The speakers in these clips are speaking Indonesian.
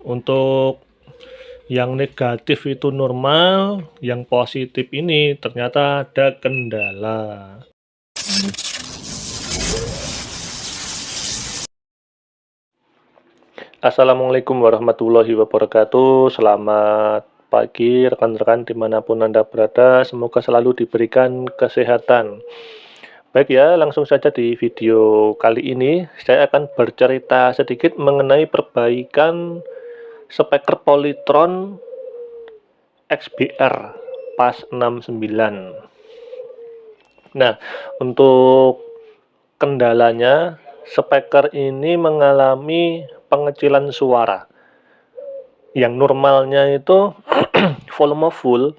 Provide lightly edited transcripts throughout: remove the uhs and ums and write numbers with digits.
Untuk yang negatif itu normal, yang positif ini ternyata ada kendala. Assalamualaikum warahmatullahi wabarakatuh. Selamat pagi rekan-rekan dimanapun Anda berada. Semoga selalu diberikan kesehatan. Baik ya, langsung saja di video kali ini saya akan bercerita sedikit mengenai perbaikan speaker Polytron XBR PAS 69. Nah, untuk kendalanya, speaker ini mengalami pengecilan suara. Yang normalnya itu volume full.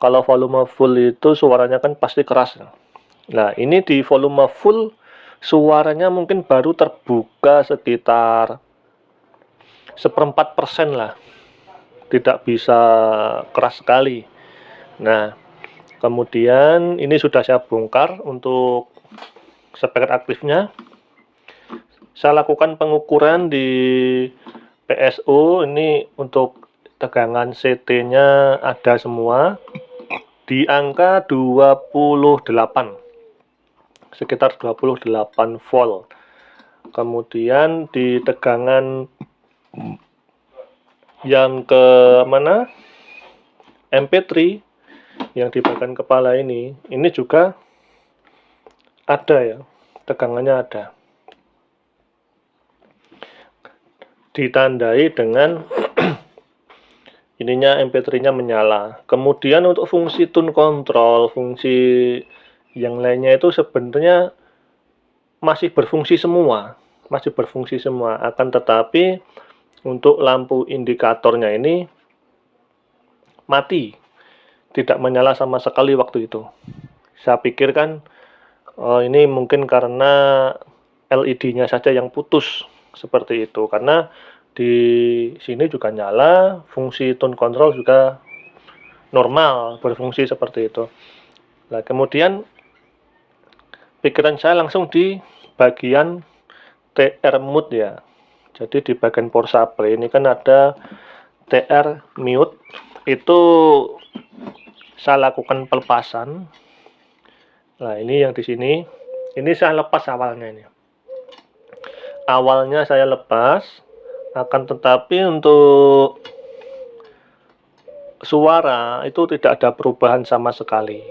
Kalau volume full itu suaranya kan pasti keras. Nah, ini di volume full suaranya mungkin baru terbuka sekitar 1/4% lah. Tidak bisa keras sekali. Nah, kemudian ini sudah saya bongkar untuk speaker aktifnya. Saya lakukan pengukuran di PSU, ini untuk tegangan CT-nya ada semua di angka 28, sekitar 28 volt. Kemudian di tegangan yang ke mana, MP3 yang di bagian kepala ini juga ada ya, tegangannya ada, ditandai dengan ininya MP3-nya menyala. Kemudian untuk fungsi tune control, fungsi yang lainnya itu sebenarnya masih berfungsi semua, akan tetapi untuk lampu indikatornya ini mati, tidak menyala sama sekali waktu itu. Saya pikir kan ini mungkin karena LED-nya saja yang putus seperti itu, karena di sini juga nyala, fungsi tone control juga normal, berfungsi seperti itu. Nah, kemudian pikiran saya langsung di bagian TR mute ya. Jadi di bagian power supply ini kan ada TR mute, itu saya lakukan pelepasan. Nah, ini yang di sini, ini saya lepas awalnya ini. Awalnya saya lepas, akan tetapi untuk suara itu tidak ada perubahan sama sekali.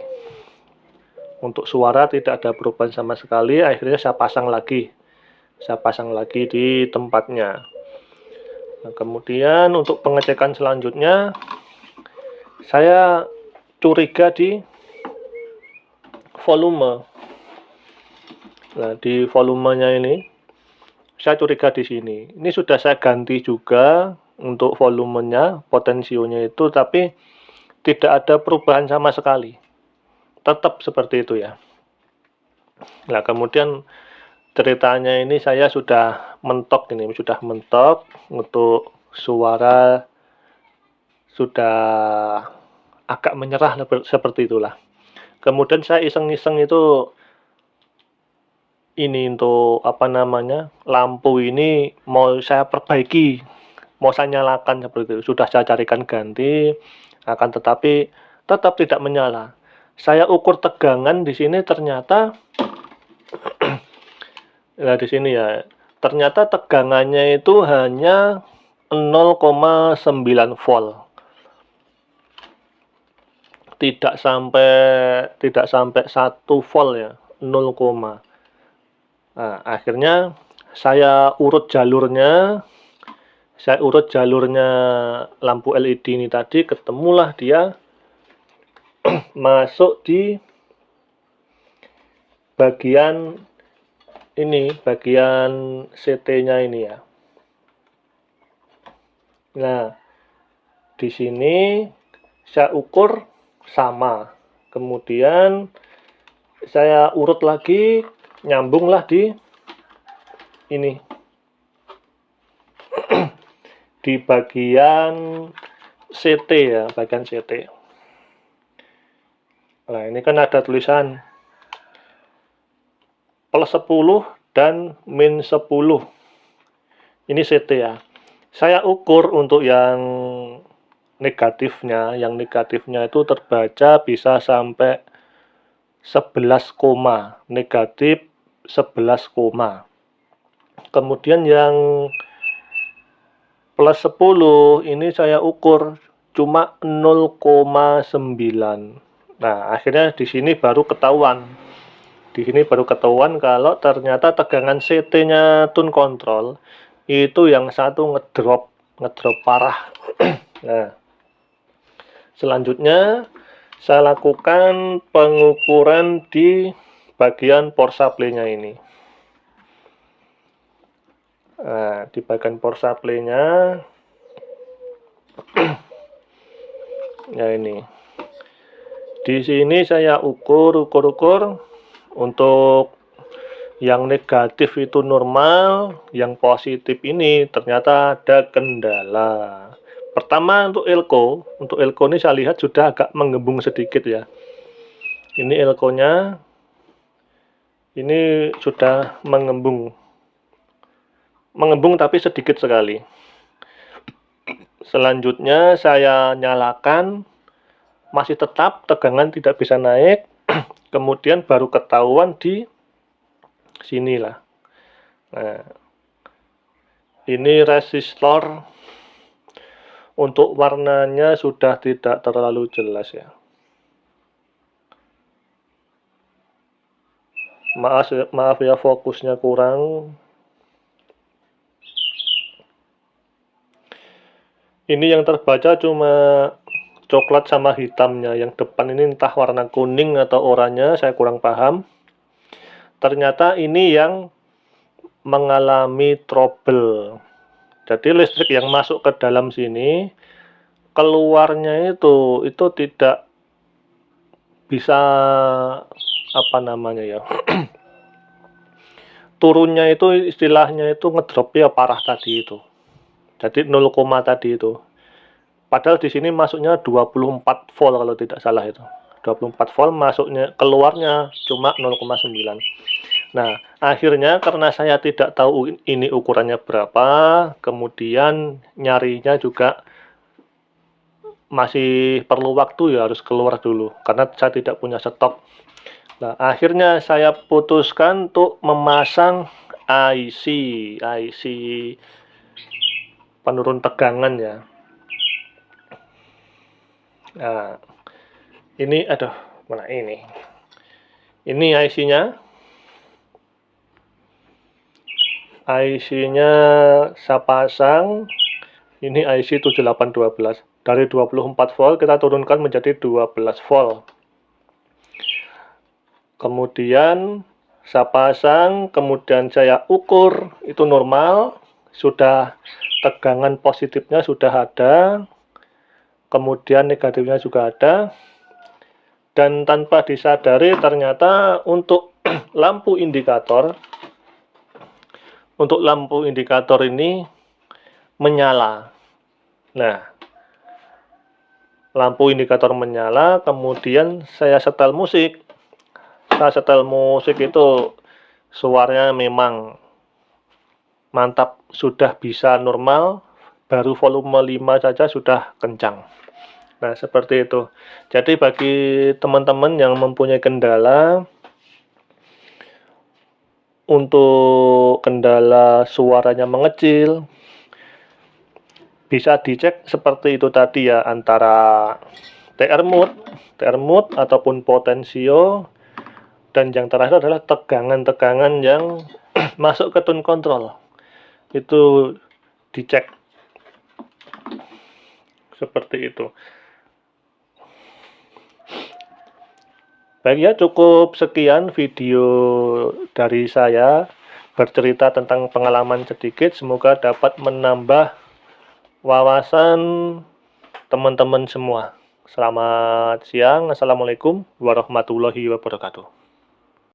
Untuk suara tidak ada perubahan sama sekali, akhirnya saya pasang lagi. Di tempatnya. Nah, kemudian untuk pengecekan selanjutnya, saya curiga di volume. Nah, di volumenya ini, saya curiga di sini. Ini sudah saya ganti juga untuk volumenya, potensionya itu, tapi tidak ada perubahan sama sekali. Tetap seperti itu ya. Nah, kemudian ceritanya ini saya sudah mentok untuk suara, sudah agak menyerah seperti itulah. Kemudian saya iseng-iseng itu ini untuk lampu ini mau saya perbaiki, mau saya nyalakan seperti itu. Sudah saya carikan ganti, akan tetapi tetap tidak menyala. Saya ukur tegangan di sini ternyata nah di sini ya, ternyata tegangannya itu hanya 0,9 volt. Tidak sampai 1 volt ya, 0, nah, akhirnya saya urut jalurnya lampu LED ini tadi, ketemulah dia masuk di bagian ini, bagian CT-nya ini ya. Nah, di sini saya ukur sama. Kemudian saya urut lagi, nyambunglah di ini. Di bagian CT ya, bagian CT. Nah, ini kan ada tulisan plus 10 dan min 10. Ini CT ya. Saya ukur untuk yang negatifnya itu terbaca bisa sampai 11 koma, negatif 11 koma. Kemudian yang plus 10 ini saya ukur cuma 0,9. Nah, akhirnya di sini baru ketahuan. Di sini baru ketahuan kalau ternyata tegangan CT-nya tune control itu yang satu ngedrop parah. Nah, selanjutnya saya lakukan pengukuran di bagian power supply-nya ini. Nah, di bagian power supply-nya ya ini. Di sini saya ukur untuk yang negatif itu normal, yang positif ini ternyata ada kendala. Pertama untuk elko ini saya lihat sudah agak menggembung sedikit ya. Ini elko-nya ini sudah mengembung tapi sedikit sekali. Selanjutnya saya nyalakan, masih tetap tegangan tidak bisa naik. Kemudian baru ketahuan di sinilah. Nah, ini resistor untuk warnanya sudah tidak terlalu jelas ya. Maaf ya fokusnya kurang. Ini yang terbaca cuma coklat sama hitamnya. Yang depan ini entah warna kuning atau oranye, saya kurang paham. Ternyata ini yang mengalami trouble. Jadi listrik yang masuk ke dalam sini, keluarnya itu tidak bisa apa namanya ya. Turunnya itu istilahnya itu ngedrop ya parah tadi itu. Jadi 0, tadi itu. Padahal di sini masuknya 24 volt kalau tidak salah itu. 24 volt masuknya, keluarnya cuma 0,9. Nah, akhirnya karena saya tidak tahu ini ukurannya berapa, kemudian nyarinya juga masih perlu waktu ya, harus keluar dulu karena saya tidak punya stok. Nah, akhirnya saya putuskan untuk memasang IC penurun tegangan ya. Nah, ini mana ini? Ini IC-nya. IC-nya saya pasang. Ini IC 7812. Dari 24 volt kita turunkan menjadi 12 volt. Kemudian saya pasang, kemudian saya ukur, itu normal, sudah tegangan positifnya sudah ada, kemudian negatifnya juga ada, dan tanpa disadari ternyata untuk lampu indikator ini menyala. Nah, lampu indikator menyala, kemudian saya setel musik. Itu suaranya memang mantap, sudah bisa normal, baru volume 5 saja sudah kencang. Nah, seperti itu. Jadi bagi teman-teman yang mempunyai kendala, untuk kendala suaranya mengecil, bisa dicek seperti itu tadi ya, antara TR mode ataupun potensio. Dan yang terakhir adalah tegangan-tegangan yang masuk ke tune control. Itu dicek. Seperti itu. Baik ya, cukup sekian video dari saya bercerita tentang pengalaman sedikit. Semoga dapat menambah wawasan teman-teman semua. Selamat siang. Assalamualaikum warahmatullahi wabarakatuh.